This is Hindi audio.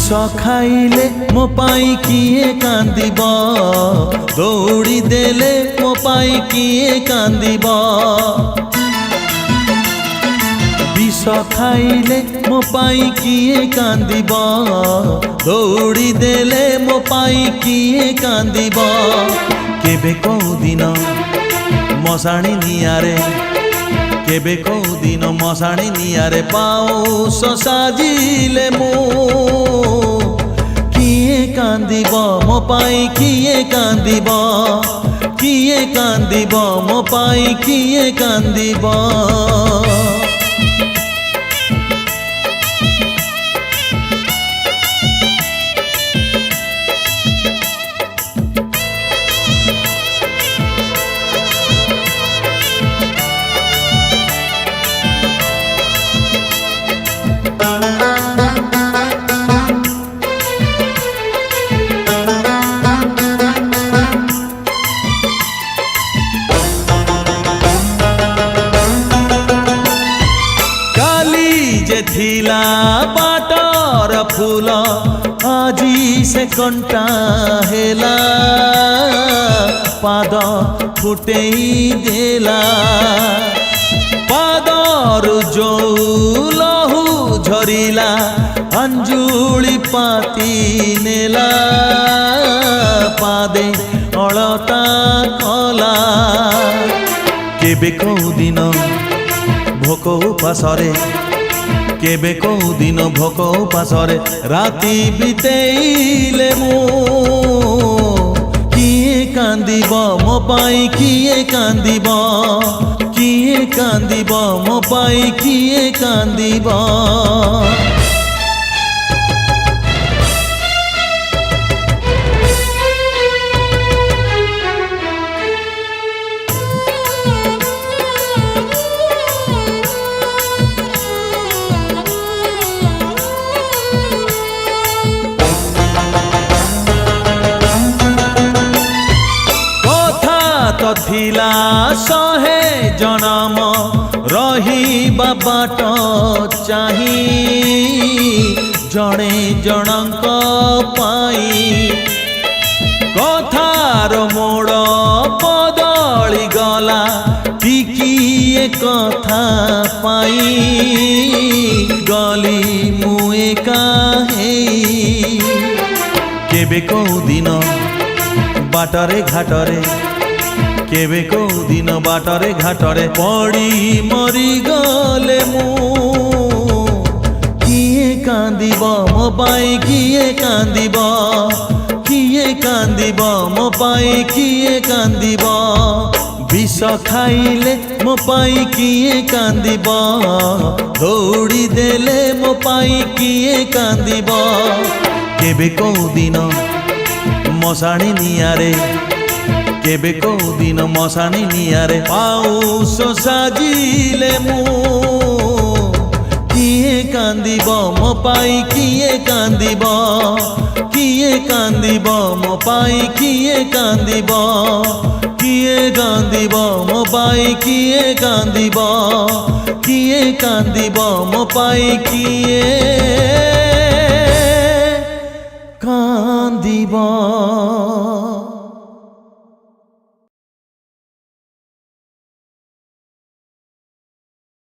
विष खाइले मो पाई किए कांदिब दौड़ी देले मो पाई किए कांदिब विष खाइले मो पाई किए कांदिब दौड़ी देले मो पाई किए कांदिब केबे कोउ दिन मशाणी नियारे केबे कोउ दिन मशाणी नियारे पाउस साजिले मो किए कांदिब मो पाई किए कांदिब किए कांदिब मो पाई किए कांदिब थिला बाटर फूल आजी से कंटा हेला पाद फुटेई देला पादर जो लहू झरिला अंजुली पाती नेला पादे अलता कला केबे कोउ दिन भोक उपासरे केबे कोउ दिन भोक उपासरे राति बितेइले मो किए कांदिब मो पाई किए कांदिब किए कांदिब मो पाई किए कांदिब थिला सहे जनम रही बाट चाही जणे जनक पाई कथार मोड़ बदली गला टिकिए कथा पाई गली मुए काहे केबे कोउ दिन बाटरे घाटरे केबे कोउ दिन बाटरे घाटरे पड़ी मरी गले मु किए कांदिब मो पाई किए कांदिब किए कांदिब मो पाई किए कांदिब विष खाइले मो पाई किए कांदिब दौड़ी देले मो पाई किए कांदिब केबे कोउ दिन मशाणी नियारे केबे कोउ दिन मशाणी नियारे पाउस साजिले मो किए कांदिब मो पाई किए कांदिब किए कांदिब मो पाई किए कांदिब किए कांदिब मो पाई किए कांदिब किए कांदिब मो पाई किए कांदिब।